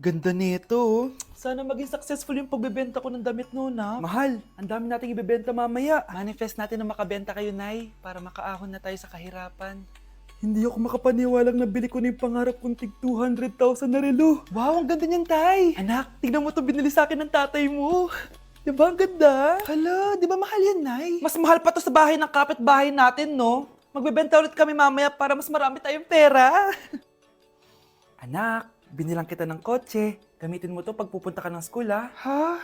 Ganda nito, oh. Sana maging successful yung pagbebenta ko ng damit noon, ha? Mahal, ang dami nating ibebenta mamaya. Manifest natin na makabenta kayo, Nay, para makaahon na tayo sa kahirapan. Hindi ako makapaniwalang nabili ko na yung pangarap kong tig 200,000 na relo. Wow, ang ganda niyan, Tay. Anak, tignan mo to binili sa akin ng tatay mo. Diba ang ganda? Hala, di ba mahal yan, Nay? Mas mahal pa to sa bahay ng kapitbahay natin, no? Magbebenta ulit kami mamaya para mas marami tayong pera. Anak, binilang kita ng kotse. Gamitin mo to pag pupunta ka ng school, ha? Ha?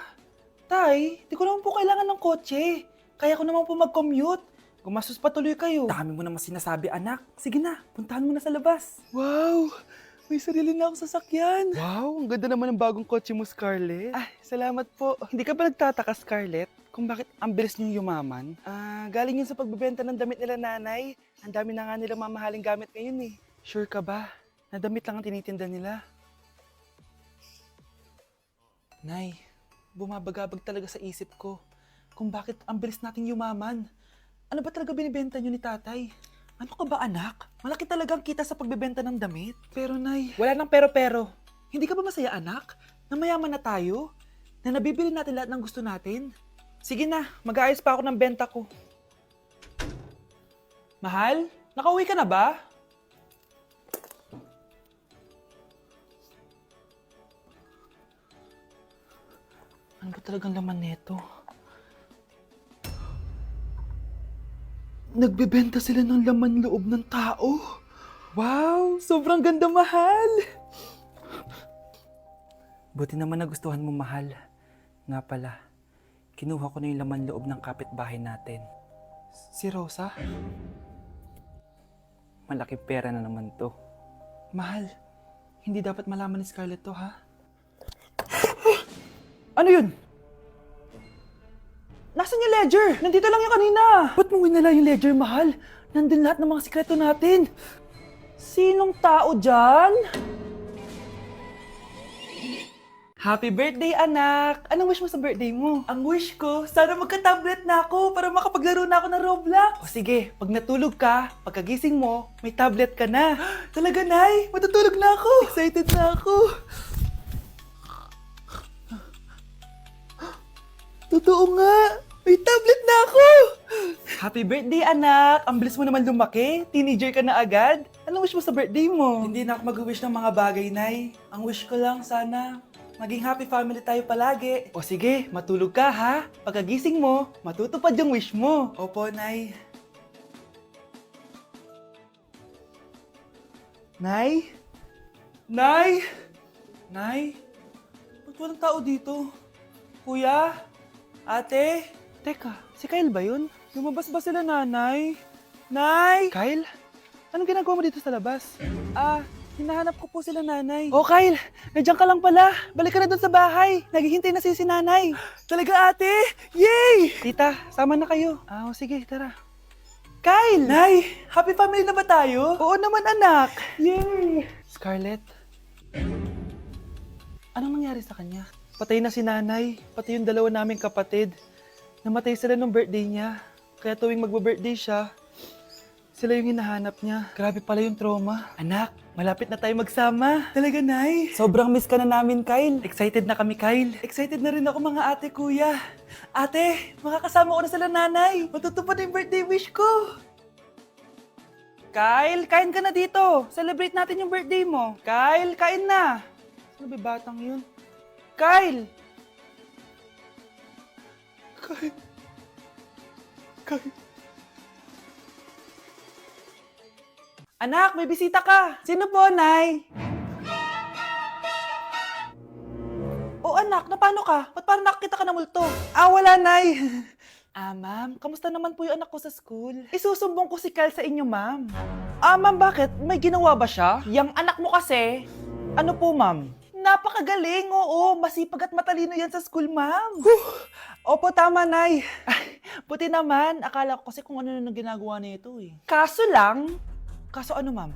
Tay, di ko naman po kailangan ng kotse. Kaya ko naman po mag-commute. Gumastos pa tuloy kayo. Dami mo naman sinasabi, anak. Sige na, puntahan mo na sa labas. Wow! May sarili na ako sasakyan. Wow, ang ganda naman ng bagong kotse mo, Scarlett. Ay, salamat po. Hindi ka ba nagtataka, Scarlett, kung bakit ang bilis niyong yumaman? Galing yun sa pagbebenta ng damit nila, nanay. Ang dami na nga nilang mamahaling gamit ngayon, eh. Sure ka ba? Na damit lang ang tinitinda nila? Nay, bumabagabag talaga sa isip ko kung bakit ang bilis nating yumaman. Ano ba talaga binibenta niyo ni tatay? Ano ka ba, anak? Malaki talagang kita sa pagbebenta ng damit. Pero, Nay, wala nang pero-pero. Hindi ka ba masaya, anak? Na mayaman na tayo? Na nabibili natin lahat ng gusto natin? Sige na, mag-aayos pa ako ng benta ko. Mahal, nakauwi ka na ba? Ano ba talagang laman nito? Nagbebenta sila ng laman loob ng tao. Wow! Sobrang ganda, mahal! Buti naman nagustuhan mo, mahal. Nga pala, kinuha ko na yung laman loob ng kapitbahay natin. Si Rosa? Malaking pera na naman to. Mahal, hindi dapat malaman ni Scarlett to, ha? Ano yun? Nasaan yung ledger? Nandito lang yung kanina. Ba't mo winala yung ledger, mahal? Nandun lahat ng mga sikreto natin. Sinong tao dyan? Happy birthday, anak! Anong wish mo sa birthday mo? Ang wish ko, sana magka-tablet na ako para makapaglaro na ako ng Roblox. O sige, pag natulog ka, pagkagising mo, may tablet ka na. Talaga, Nay? Matutulog na ako. Excited na ako. Totoo nga! May tablet na ako! Happy birthday, anak! Ang bilis mo naman lumaki. Teenager ka na agad. Anong wish mo sa birthday mo? Hindi na ako mag-wish ng mga bagay, Nay. Ang wish ko lang, sana maging happy family tayo palagi. O sige, matulog ka, ha? Pagkagising mo, matutupad yung wish mo. Opo, Nay. Nay? Nay? Nay? Ba't walang tao dito? Kuya? Ate? Teka, si Kyle ba yun? Lumabas ba sila, nanay? Nay! Kyle? Anong ginagawa mo dito sa labas? Hinahanap ko po sila, nanay. Oh, Kyle! Nandiyan ka lang pala. Balik ka na doon sa bahay. Naghihintay na si nanay. Talaga, ate? Yay! Tita, sama na kayo. Sige, tara. Kyle! Nay! Happy family na ba tayo? Oo naman, anak. Yay! Scarlett? Anong nangyari sa kanya? Patay na si nanay, pati yung dalawa naming kapatid. Namatay sila nung birthday niya. Kaya tuwing magbe-birthday siya, sila yung hinahanap niya. Grabe pala yung trauma. Anak, malapit na tayo magsama. Talaga, Nay? Sobrang miss ka na namin, Kyle. Excited na kami, Kyle. Excited na rin ako, mga ate, kuya. Ate, makakasama ko na sila, nanay. Matutupad na yung birthday wish ko. Kyle, kain ka na dito. Celebrate natin yung birthday mo. Kyle, kain na. Sino ba batang yun? Kyle! Kyle! Kyle! Anak, may bisita ka! Sino po, Nay? Oh, anak, napano ka? Ba't parang nakakita ka ng multo? Wala, Nay. Ma'am, kamusta naman po yung anak ko sa school? Isusumbong ko si Kyle sa inyo, ma'am. Ma'am, bakit? May ginawa ba siya? Yang anak mo kasi? Ano po, ma'am? Napakagaling, oo. Masipag at matalino yan sa school, ma'am. Opo, tama, Nay. Buti naman. Akala ko kasi kung ano na ginagawa nito eh. Kaso ano, ma'am?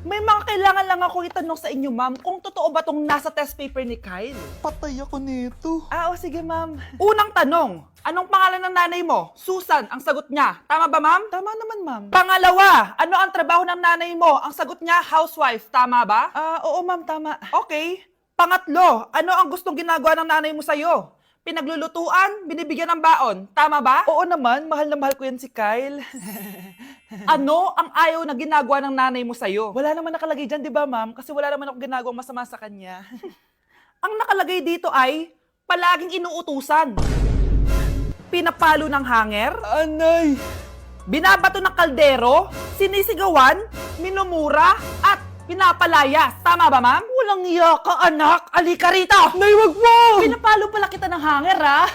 May mga kailangan lang ako itanong sa inyo, ma'am, kung totoo ba tong nasa test paper ni Kyle. Patay ako nito. Sige, ma'am. Unang tanong, anong pangalan ng nanay mo? Susan, ang sagot niya. Tama ba, ma'am? Tama naman, ma'am. Pangalawa, ano ang trabaho ng nanay mo? Ang sagot niya, housewife. Tama ba? Oo, ma'am, tama. Okay. Pangatlo, ano ang gustong ginagawa ng nanay mo sa'yo? Pinaglulutuan, binibigyan ng baon, tama ba? Oo naman, mahal na mahal ko yan si Kyle. Ano ang ayaw na ginagawa ng nanay mo sa'yo? Wala naman nakalagay dyan, di ba ma'am? Kasi wala naman ako ginagawang masama sa kanya. Ang nakalagay dito ay palaging inuutusan. Pinapalo ng hanger, Anay! binabato ng kaldero, sinisigawan, minumura, at pinapalayas. Tama ba, ma'am? Walang iya ka, anak. Halika rito. Nay, wag mo! Pinapalo pala kita ng hanger, ha?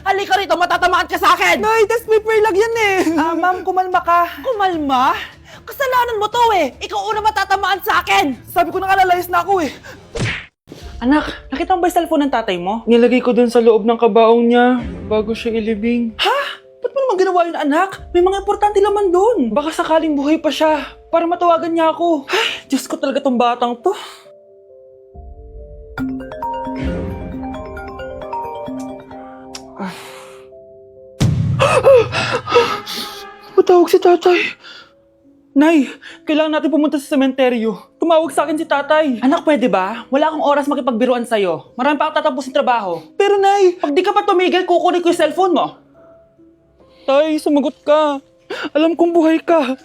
Halika rito, matatamaan ka sa akin. Nay, test paper lang yan eh! Ma'am, kumalma ka. Kumalma? Kasalanan mo to eh. Ikaw una matatamaan sa akin. Sabi ko nakalalayas na ako eh. Anak, nakita mo ba yung cellphone ng tatay mo? Nilagay ko dun sa loob ng kabaong niya bago siya ilibing. Ha? Ba't mo naman ginawa yun, anak? May mga importante laman doon. Baka sakaling buhay pa siya para matawagan niya ako. Ay, Diyos ko talaga tong batang to. Patawag si tatay. Nay, kailangan natin pumunta sa sementeryo. Tumawag sa akin si tatay. Anak, pwede ba? Wala akong oras makipagbiruan sa'yo. Marami pa akong tatapusin trabaho. Pero nay, Pag di ka pa tumigil, kukunin ko yung cellphone mo. tay, sumagot ka. Alam kong buhay ka.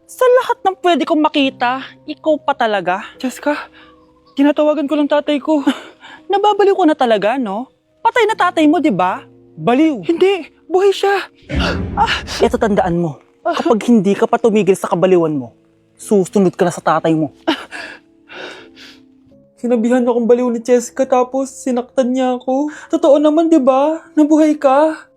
Sa lahat ng pwede kong makita, ikaw pa talaga. Jessica, tinatawagan ko lang tatay ko. Nababaliw ko na talaga, no? Patay na tatay mo, di ba? Baliw. Hindi, buhay siya. Ito tandaan mo, kapag hindi ka pa tumigil sa kabaliwan mo, susunod ka na sa tatay mo. Sinabihan akong baliw ni Jessica tapos sinaktan niya ako. Totoo naman, di ba? Nabuhay ka.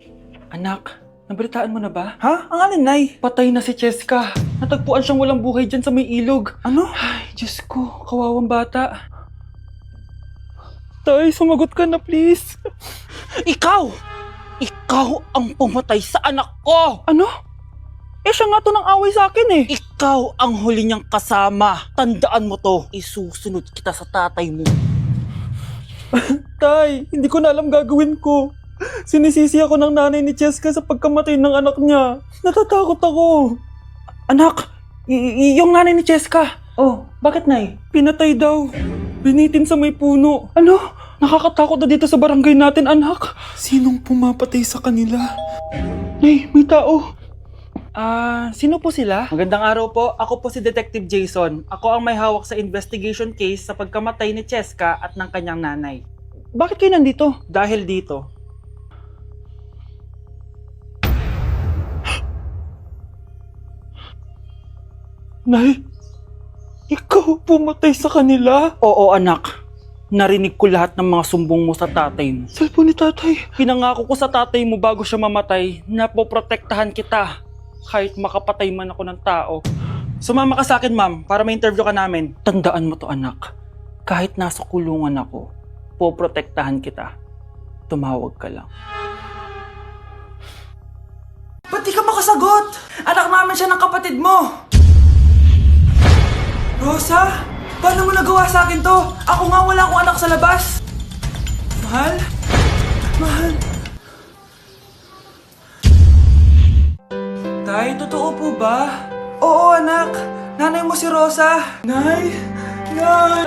Anak, nabalitaan mo na ba? Ha? Ang alin, Nay? Patay na si Jessica. Natagpuan siyang walang buhay dyan sa may ilog. Ano? Ay, Diyos ko, kawawang bata. Tay, sumagot ka na please. Ikaw! Ikaw ang pumatay sa anak ko! Ano? Eh siya nga to ng away sa akin eh. Ikaw ang huli niyang kasama. Tandaan mo to. Isusunod kita sa tatay mo. Tay, hindi ko na alam gagawin ko. Sinisisi ako ng nanay ni Jessica sa pagkamatay ng anak niya. Natatakot ako. Anak, yung nanay ni Jessica. Oh, Bakit, Nay? pinatay daw. Binitin sa may puno. Ano? Nakakatakot na dito sa barangay natin, anak. Sinong pumapatay sa kanila? Nay, may tao. Sino po sila? Magandang araw po. Ako po si Detective Jason. Ako ang may hawak sa investigation case sa pagkamatay ni Cheska at ng kanyang nanay. Bakit kayo nandito? Dahil dito, Nay, ikaw pumatay sa kanila? oo anak, narinig ko lahat ng mga sumbong mo sa tatay mo. Cellphone ni tatay. Pinangako ko sa tatay mo bago siya mamatay na poprotektahan kita kahit makapatay man ako ng tao. Sumama ka sa akin, ma'am, para ma-interview ka namin. Tandaan mo to, anak. Kahit nasa kulungan ako, poprotektahan kita. Tumawag ka lang. Ba't di ka makasagot? Anak namin siya ng kapatid mo. Rosa? Paano mo nagawa sa akin to? Ako nga wala akong anak sa labas. Mahal? Mahal? Tay, totoo po ba? Oo, anak. Nanay mo si Rosa. Nay! Nay!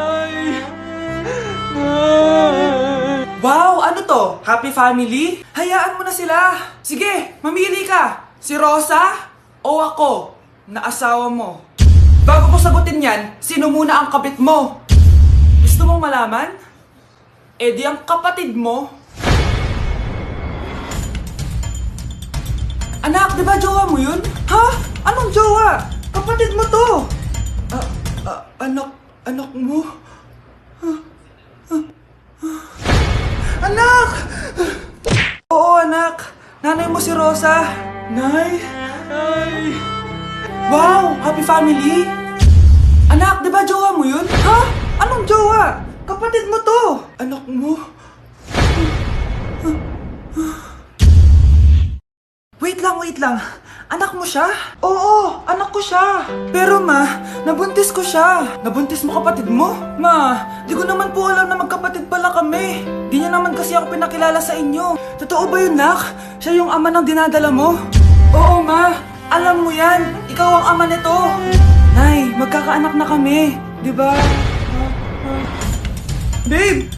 Nay! Wow! Ano to? Happy family? Hayaan mo na sila. Sige, mamili ka. Si Rosa o ako na asawa mo? Bago ko sagutin yan, sino muna ang kabit mo? Gusto mong malaman? Eh di ang kapatid mo. Anak, di ba jowa mo yun? Ha? Anong jowa? Kapatid mo to. Anak mo? Anak! Oo, anak. Nanay mo si Rosa. Nay! Nay! Wow! Happy family! Anak, di ba jowa mo yun? Ha? Anong jowa? Kapatid mo to! Anak mo? Wait lang. Anak mo siya? Oo, anak ko siya. Pero ma, nabuntis ko siya. Nabuntis mo kapatid mo? Ma, di ko naman po alam na magkapatid pala kami. Di niya naman kasi ako pinakilala sa inyo. Totoo ba yun, nak? Siya yung ama ng dinadala mo? Oo, ma. Alam mo yan. Ikaw ang ama nito. Nay, magkakaanak na kami. Di ba? Babe!